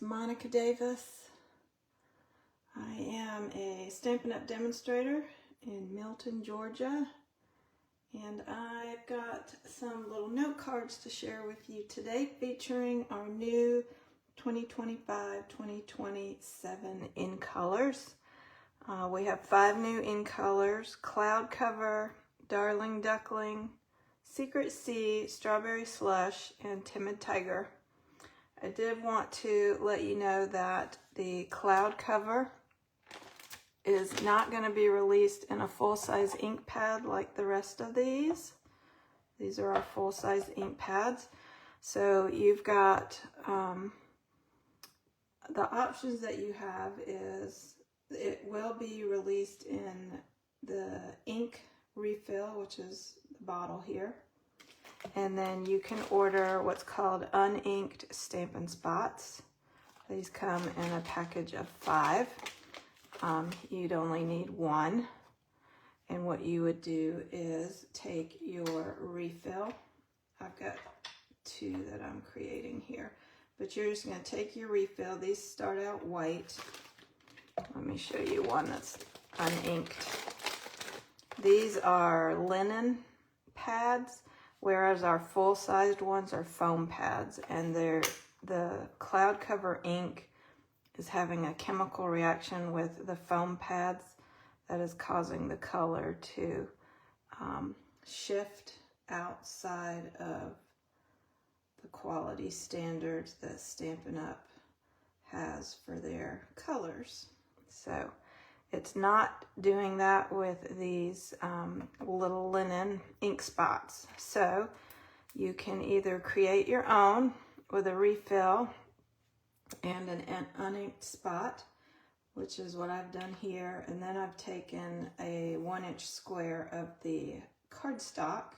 Monika Davis. I am a Stampin' Up! Demonstrator in Milton, Georgia, and I've got some little note cards to share with you today featuring our new 2025-2027 InColors. We have 5 new InColors: Cloud Cover, Darling Duckling, Secret Sea, Strawberry Slush, and Timid Tiger. I did want to let you know that the Cloud Cover is not going to be released in a full-size ink pad like the rest of these. These are our full-size ink pads. So you've got the options that you have is it will be released in the ink refill, which is the bottle here. And then you can order what's called uninked Stampin' Spots. These come in a package of 5. You'd only need 1. And what you would do is take your refill. I've got 2 that I'm creating here. But you're just going to take your refill. These start out white. Let me show you one that's uninked. These are linen pads, whereas our full-sized ones are foam pads, and the Cloud Cover ink is having a chemical reaction with the foam pads that is causing the color to shift outside of the quality standards that Stampin' Up! Has for their colors. So it's not doing that with these little linen ink spots. So you can either create your own with a refill and an uninked spot, which is what I've done here. And then I've taken a 1-inch square of the cardstock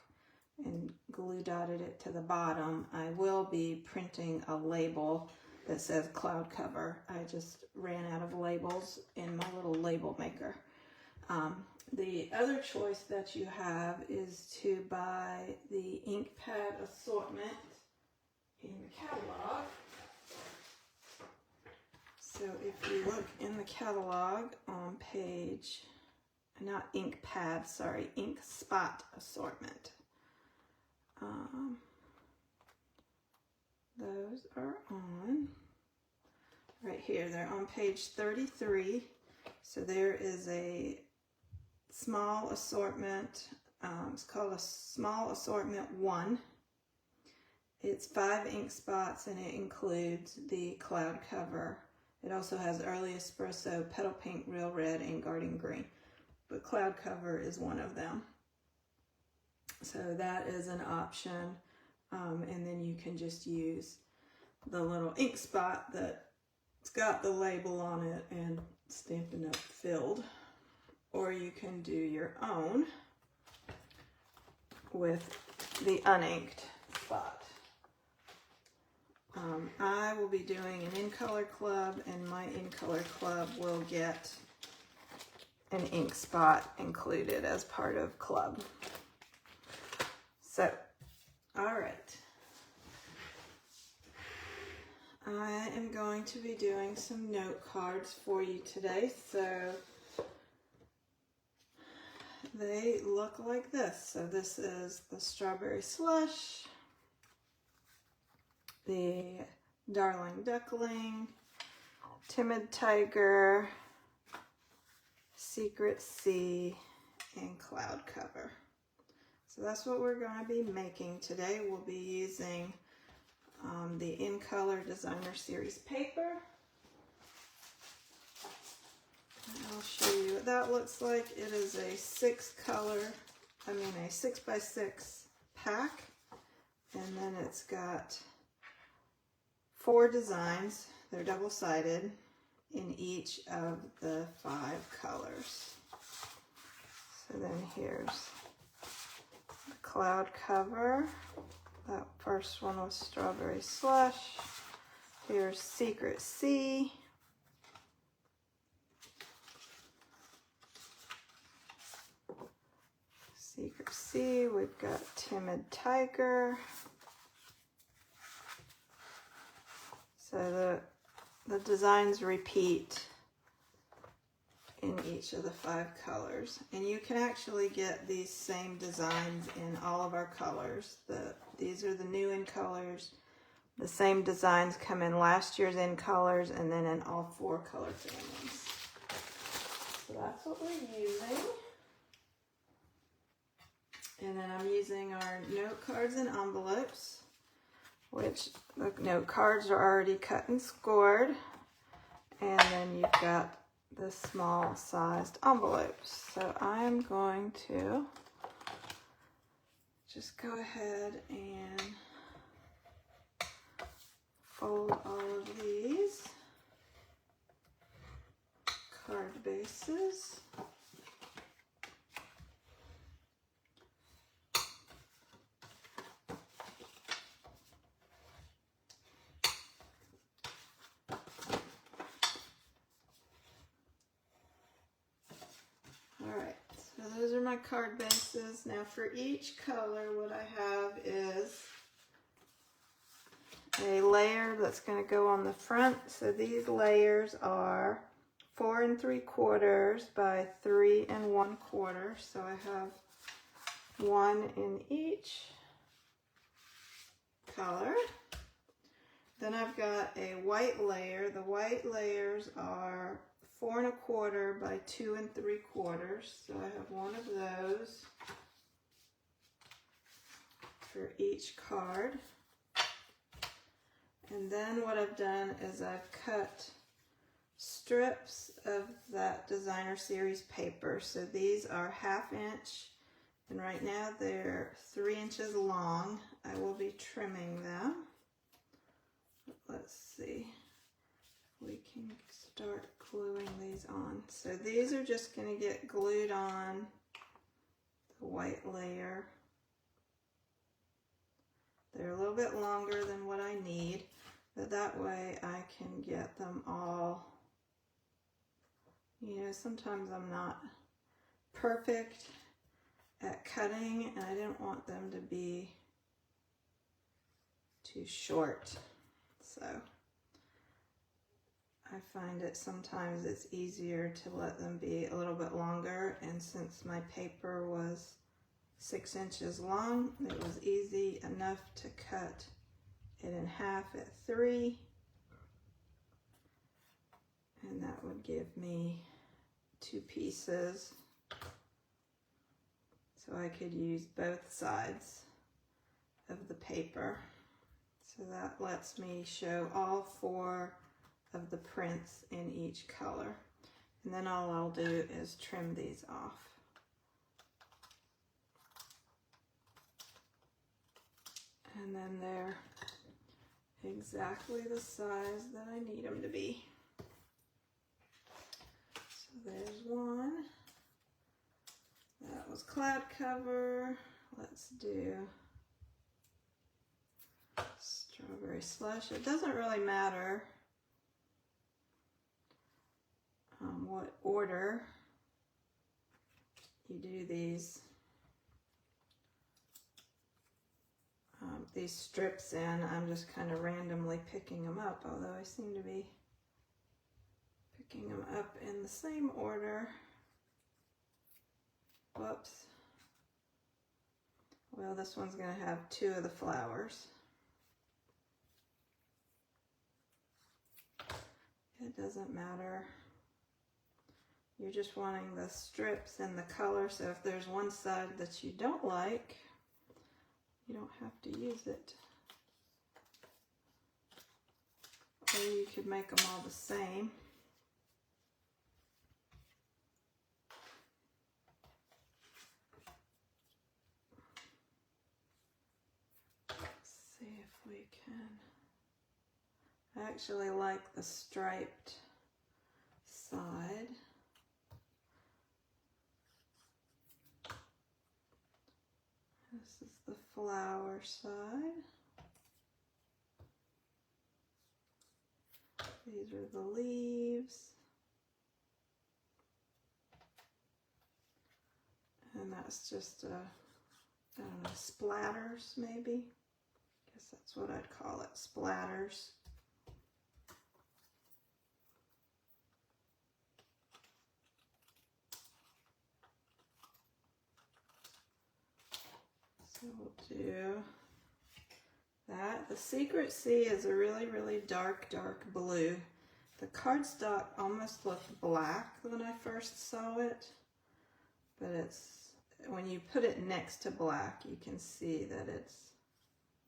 and glue dotted it to the bottom. I will be printing a label that says Cloud Cover. I just ran out of labels in my little label maker. The other choice that you have is to buy the ink pad assortment in the catalog. So if you look in the catalog on page, not ink pad, sorry, ink spot assortment. Those are on right here. They're on page 33. So there is a small assortment. It's called a small assortment 1. It's 5 ink spots, and it includes the Cloud Cover. It also has Early Espresso, Petal Pink, Real Red, and Garden Green. But Cloud Cover is one of them. So that is an option. And then you can just use the little ink spot that's got the label on it and Stampin' Up! Filled. Or you can do your own with the uninked spot. I will be doing an InColor club, and my InColor club will get an ink spot included as part of club. So, all right. I am going to be doing some note cards for you today. So they look like this. So this is the Strawberry Slush, the Darling Duckling, Timid Tiger, Secret Sea, and Cloud Cover. So that's what we're going to be making today. We'll be using the InColor Designer Series paper. And I'll show you what that looks like. It is a 6x6 pack. And then it's got 4 designs. They're double-sided in each of the 5 colors. So then here's the Cloud Cover. That first one was Strawberry Slush. Here's Secret Sea. Secret Sea. We've got Timid Tiger. So the the designs repeat in each of the 5 colors. And you can actually get these same designs in all of our colors. These are the new InColors. The same designs come in last year's InColors and then in all 4 color families. So that's what we're using. And then I'm using our note cards and envelopes, which the note cards are already cut and scored. And then you've got the small sized envelopes. So I'm going to just go ahead and fold all of these card bases. Alright, so those are my card bases. Now for each color, what I have is a layer that's going to go on the front. So these layers are 4 3/4 by 3 1/4. So I have 1 in each color. Then I've got a white layer. The white layers are 4 1/4 by 2 3/4. So I have 1 of those for each card. And then what I've done is I've cut strips of that designer series paper. So these are 1/2 inch, and right now they're 3 inches long. I will be trimming them. Let's see if we can start gluing these on. So these are just going to get glued on the white layer. They're a little bit longer than what I need, but that way I can get them all. You know, sometimes I'm not perfect at cutting, and I didn't want them to be too short. So I find it sometimes it's easier to let them be a little bit longer, and since my paper was 6 inches long, it was easy enough to cut it in half at 3, and that would give me 2 pieces, so I could use both sides of the paper. So that lets me show all 4 of the prints in each color, and then all I'll do is trim these off. And then they're exactly the size that I need them to be. So there's one. That was cloud cover. Let's do strawberry slush. It doesn't really matter what order you do these strips in. I'm just kind of randomly picking them up, although I seem to be picking them up in the same order. Whoops. Well, this one's going to have 2 of the flowers. It doesn't matter. You're just wanting the strips and the color, so if there's one side that you don't like, you don't have to use it. Or you could make them all the same. Let's see if we can. I actually like the striped side. This is the flower side. These are the leaves. And that's just I don't know, splatters maybe. I guess that's what I'd call it, splatters. we'll do that. The Secret Sea is a really, really dark, dark blue. The cardstock almost looked black when I first saw it, but it's, when you put it next to black, you can see that it's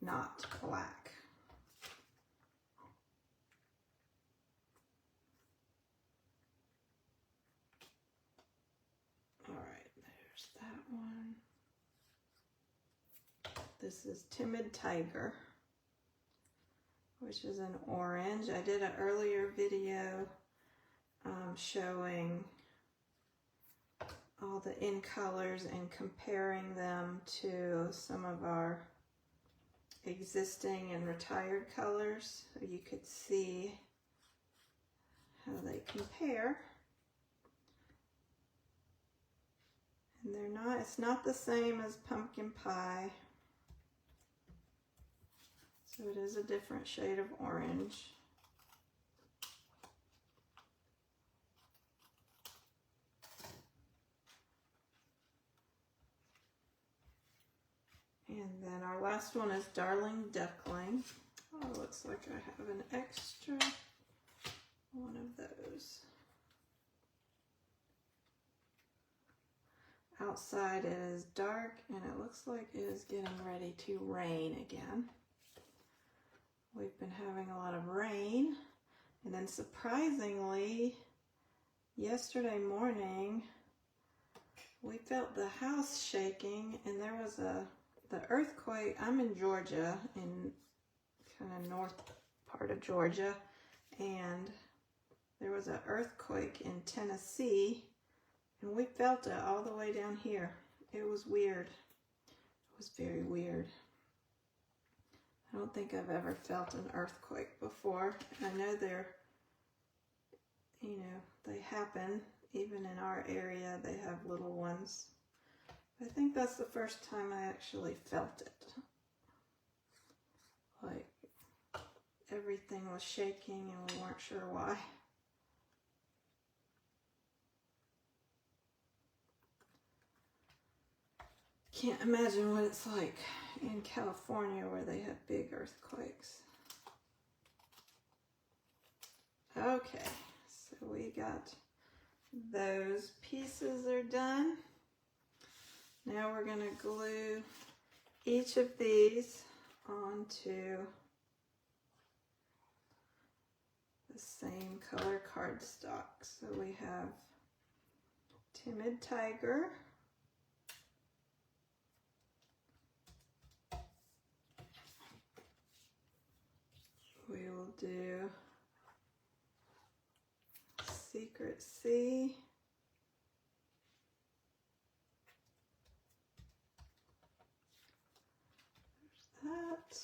not black. All right, there's that one. This is Timid Tiger, which is an orange. I did an earlier video showing all the InColors and comparing them to some of our existing and retired colors, so you could see how they compare. And they're not, it's not the same as pumpkin pie. So it is a different shade of orange. And then our last one is Darling Duckling. Oh, looks like I have an extra one of those. Outside it is dark and it looks like it is getting ready to rain again. We've been having a lot of rain, and then surprisingly, yesterday morning, we felt the house shaking, and there was the earthquake. I'm in Georgia, in kind of north part of Georgia, and there was an earthquake in Tennessee, and we felt it all the way down here. It was weird. It was very weird. I don't think I've ever felt an earthquake before. I know they're, you know, they happen. Even in our area, they have little ones. I think that's the first time I actually felt it. Like, everything was shaking and we weren't sure why. Can't imagine what it's like in California where they have big earthquakes. Okay, so we got those pieces are done. Now we're going to glue each of these onto the same color cardstock. So we have Timid Tiger. We will do Secret Sea. There's that.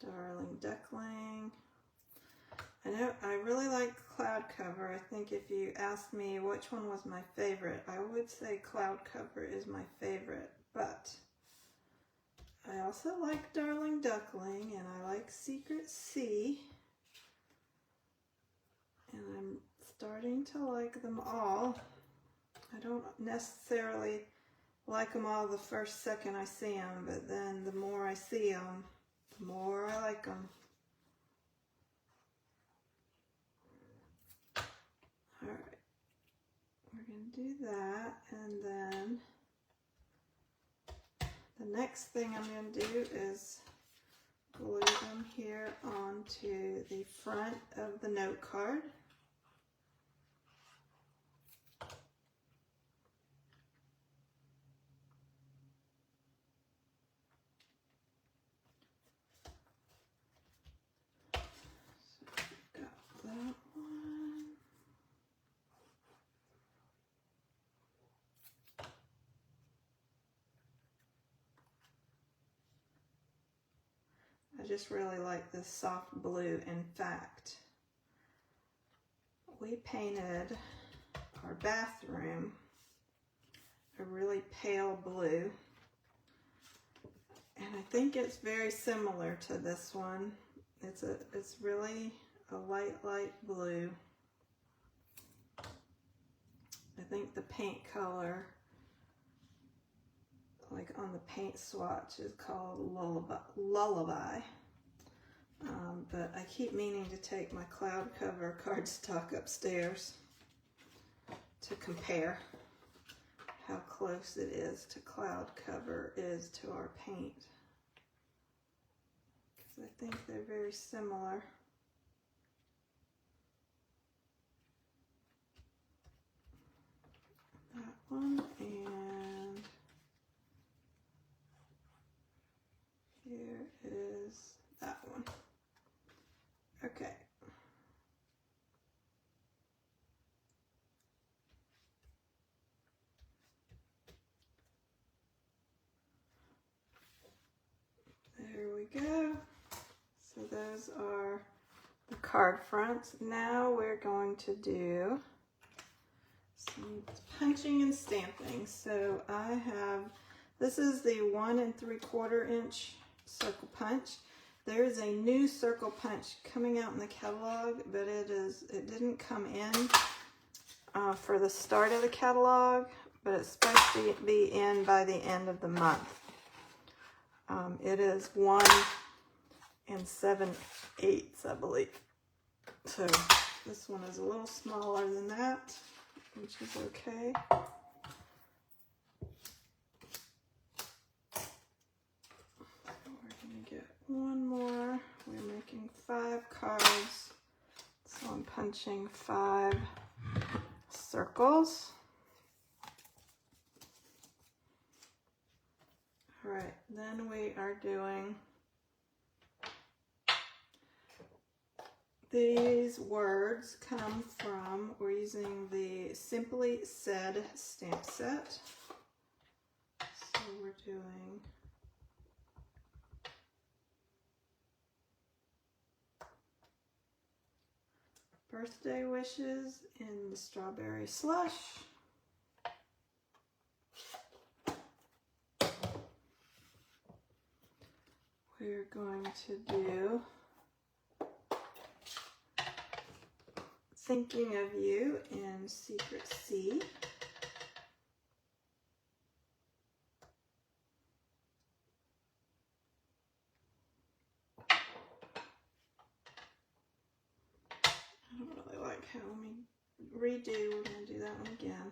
Darling Duckling. I know I really like Cloud Cover. I think if you asked me which one was my favorite, I would say Cloud Cover is my favorite, but I also like Darling Duckling, and I like Secret Sea, and I'm starting to like them all. I don't necessarily like them all the first second I see them, but then the more I see them, the more I like them. Alright, we're going to do that, and then the next thing I'm going to do is glue them here onto the front of the note card. So we've got that one. I just really like this soft blue. In fact, we painted our bathroom a really pale blue, and I think it's very similar to this one. It's really a light blue. I think the paint color like on the paint swatch is called Lullaby. But I keep meaning to take my cloud cover cardstock upstairs to compare how close it is to cloud cover is to our paint. Because I think they're very similar. That one, and here is that one. Okay. There we go. So those are the card fronts. Now we're going to do some punching and stamping. So I have, this is the 1 3/4 inch circle punch. There is a new circle punch coming out in the catalog, but it didn't come in for the start of the catalog, but it's supposed to be in by the end of the month. It is 1 7/8, I believe. So this one is a little smaller than that, which is okay. We're going to get one more. We're making 5 cards, so I'm punching 5 circles. All right, then we are doing these words come from, we're using the Simply Said stamp set. So we're doing birthday wishes in the strawberry slush. We're going to do Thinking of You in Secret C. I don't really like how, let me redo, we're going to do that one again.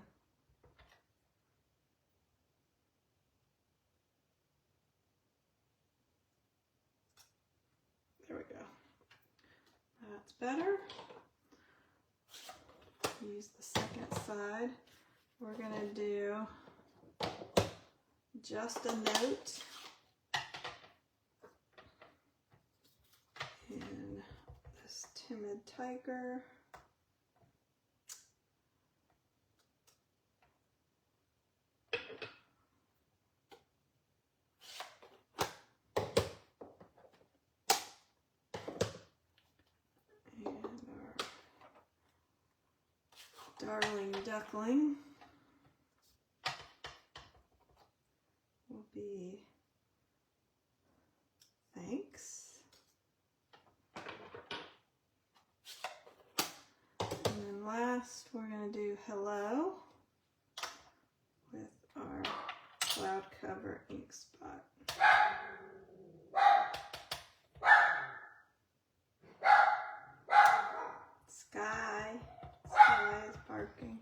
There we go. That's better. Use the second side. We're going to do Just a Note in this Timid Tiger. Darling Duckling will be Thanks. And then last, we're going to do Hello with our cloud cover ink spot. Sky is barking.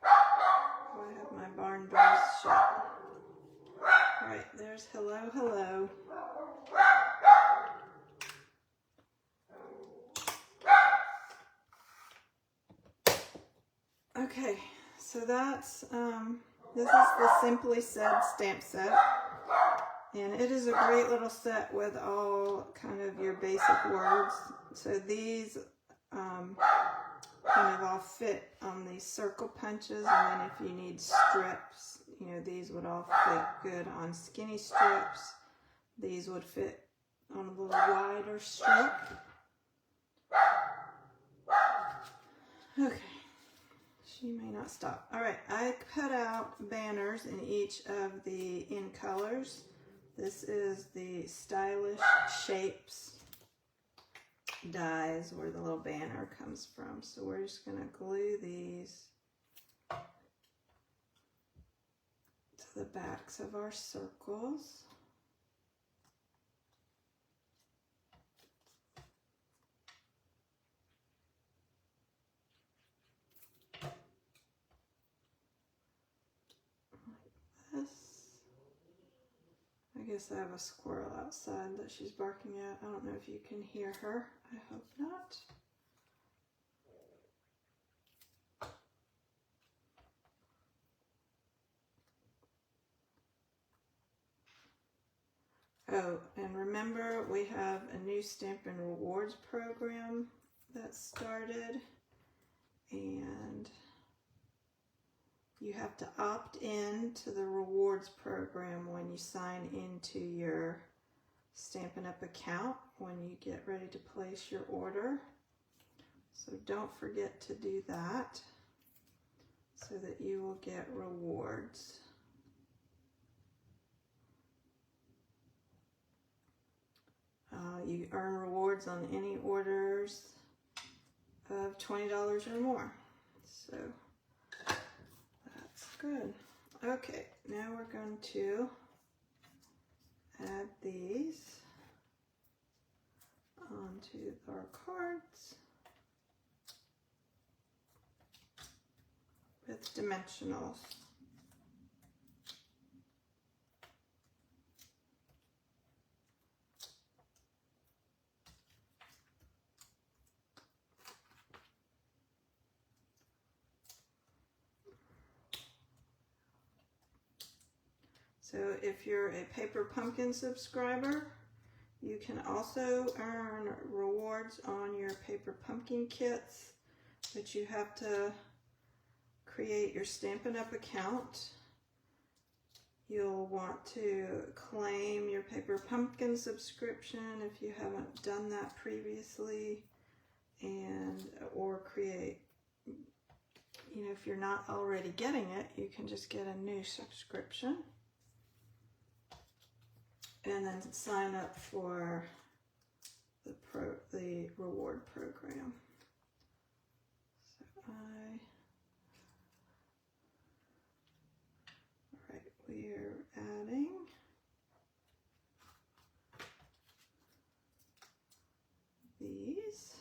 Oh, I have my barn doors shut. Alright, there's Hello, Hello. Okay, so that's, this is the Simply Said stamp set. And it is a great little set with all kind of your basic words. So these kind of all fit on these circle punches, and then if you need strips, you know, these would all fit good on skinny strips. These would fit on a little wider strip. Okay, she may not stop. All right, I cut out banners in each of the InColors. This is the Stylish Shapes dies where the little banner comes from. So we're just going to glue these to the backs of our circles. Like this. I guess I have a squirrel outside that she's barking at. I don't know if you can hear her. I hope not. Oh, and remember we have a new Stampin' Rewards program that started, and you have to opt in to the rewards program when you sign into your Stampin' Up account when you get ready to place your order. So don't forget to do that so that you will get rewards. You earn rewards on any orders of $20 or more. So that's good. Okay, now we're going to add these onto our cards with dimensionals. So if you're a Paper Pumpkin subscriber, you can also earn rewards on your Paper Pumpkin kits, but you have to create your Stampin' Up account. You'll want to claim your Paper Pumpkin subscription if you haven't done that previously, and or create, you know, if you're not already getting it, you can just get a new subscription. And then sign up for the reward program. So alright, we're adding these.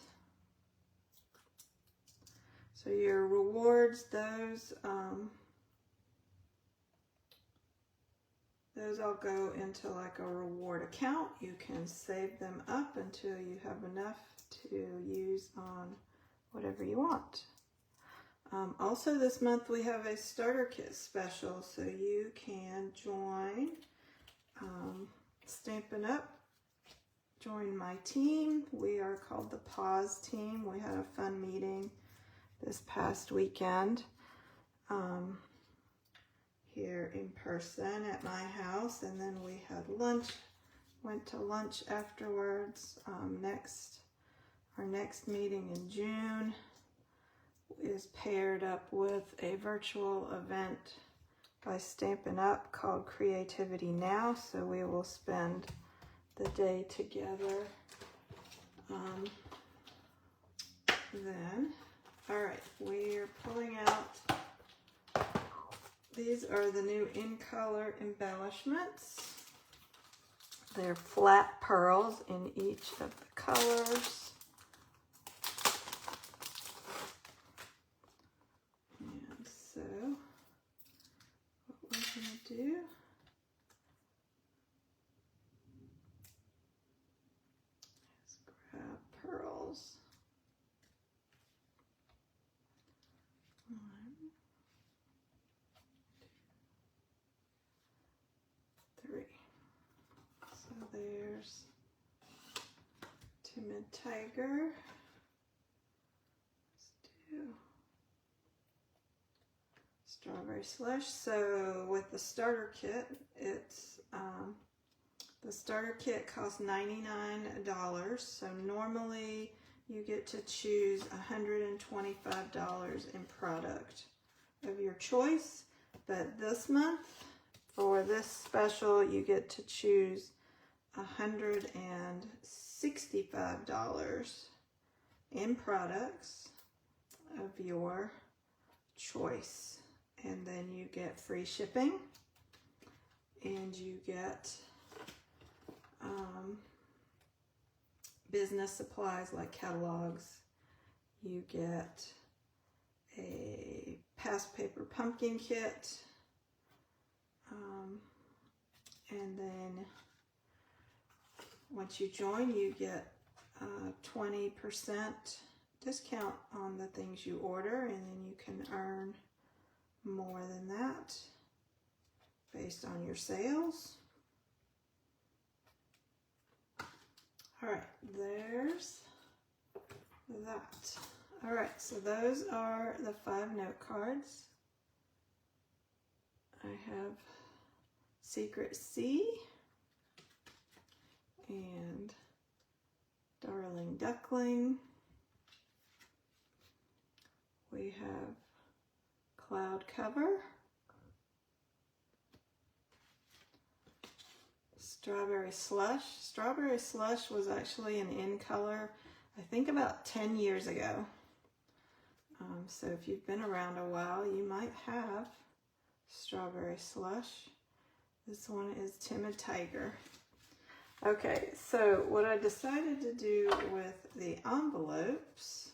So your rewards, those all go into like a reward account. You can save them up until you have enough to use on whatever you want. Also this month we have a starter kit special, so you can join Stampin' Up. Join my team. We are called the Pause team. We had a fun meeting this past weekend. Here in person at my house, and then we had lunch, went to lunch afterwards. Our next meeting in June is paired up with a virtual event by Stampin' Up called Creativity Now, so we will spend the day together then. Alright, we're pulling out. These are the new InColor embellishments. They're flat pearls in each of the colors. And so, what we're going to do is grab pearls. There's Timid Tiger. Let's do Strawberry Slush. So with the starter kit, it's the starter kit costs $99. So normally you get to choose $125 in product of your choice, but this month for this special you get to choose $165 in products of your choice, and then you get free shipping. and you get business supplies like catalogs. You get a past paper pumpkin kit, and then once you join, you get 20% discount on the things you order, and then you can earn more than that based on your sales. All right, there's that. All right, so those are the 5 note cards. I have Secret C and Darling Duckling. We have Cloud Cover, Strawberry Slush. Strawberry Slush was actually an InColor, I think about 10 years ago. So if you've been around a while, you might have Strawberry Slush. This one is Timid Tiger. Okay, so what I decided to do with the envelopes,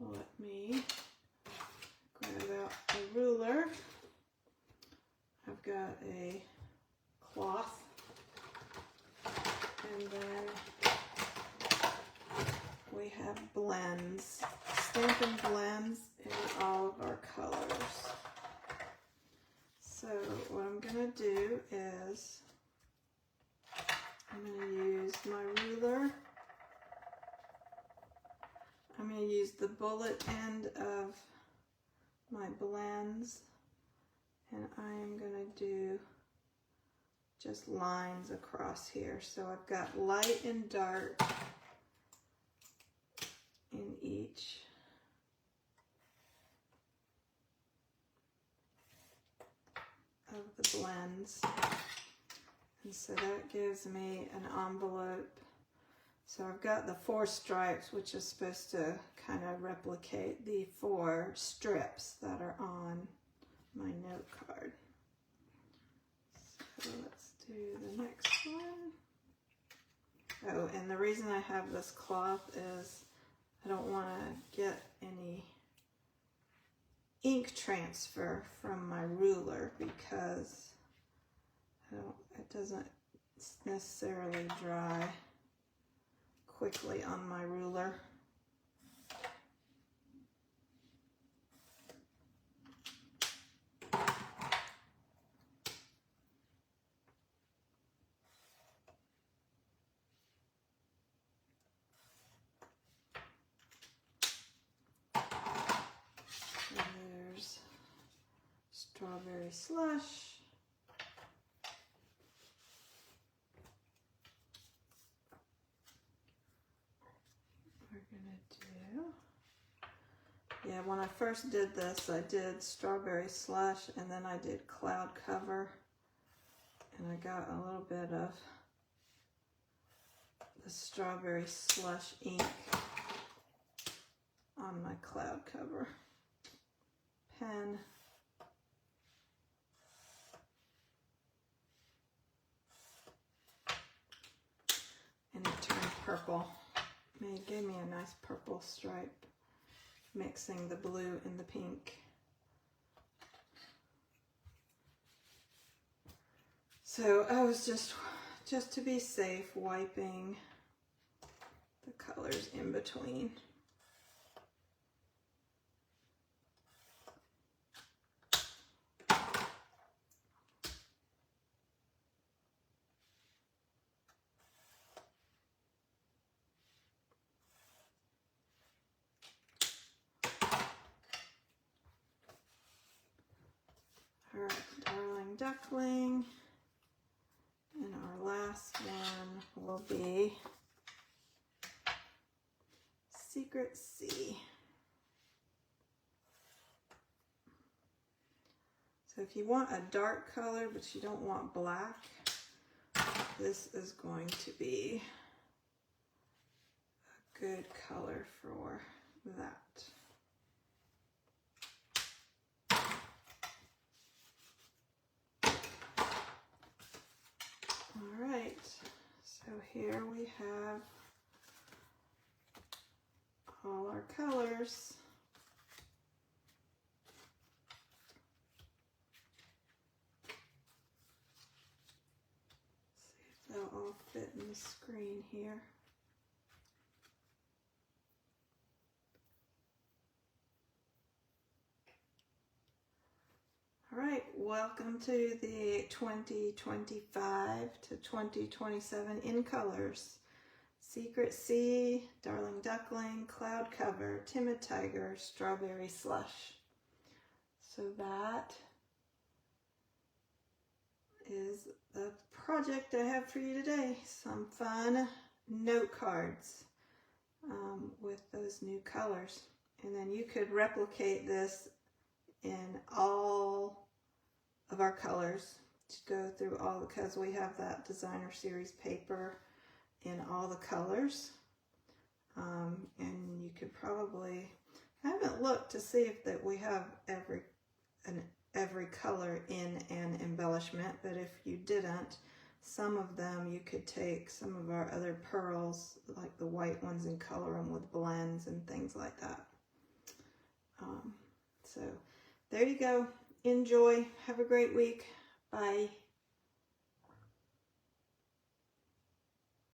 let me grab out a ruler. I've got a cloth, and then we have blends, Stampin' blends in all of our colors. So what I'm going to do is I'm going to use my ruler. I'm going to use the bullet end of my blends, and I am going to do just lines across here. So I've got light and dark in each. Of the blends. And so that gives me an envelope. So I've got the 4 stripes, which is supposed to kind of replicate the 4 strips that are on my note card. So let's do the next one. Oh, and the reason I have this cloth is I don't want to get any ink transfer from my ruler because it doesn't necessarily dry quickly on my ruler. There's Strawberry Slush. Yeah, when I first did this, I did Strawberry Slush, and then I did Cloud Cover, and I got a little bit of the Strawberry Slush ink on my Cloud Cover pen. And it turned purple. It gave me a nice purple stripe, mixing the blue and the pink. So I was just to be safe, wiping the colors in between. Alright, Darling Duckling. And our last one will be Secret C. So if you want a dark color but you don't want black, this is going to be a good color for that. our colors. See if they'll all fit in the screen here. All right, welcome to the 2025 to 2027 InColors. Secret Sea, Darling Duckling, Cloud Cover, Timid Tiger, Strawberry Slush. So that is the project I have for you today. Some fun note cards with those new colors. And then you could replicate this in all of our colors to go through all, because we have that designer series paper in all the colors. And you could probably, I haven't looked to see if that we have every color in an embellishment, but if you didn't, some of them you could take some of our other pearls, like the white ones, and color them with blends and things like that. So there you go. Enjoy. Have a great week. Bye.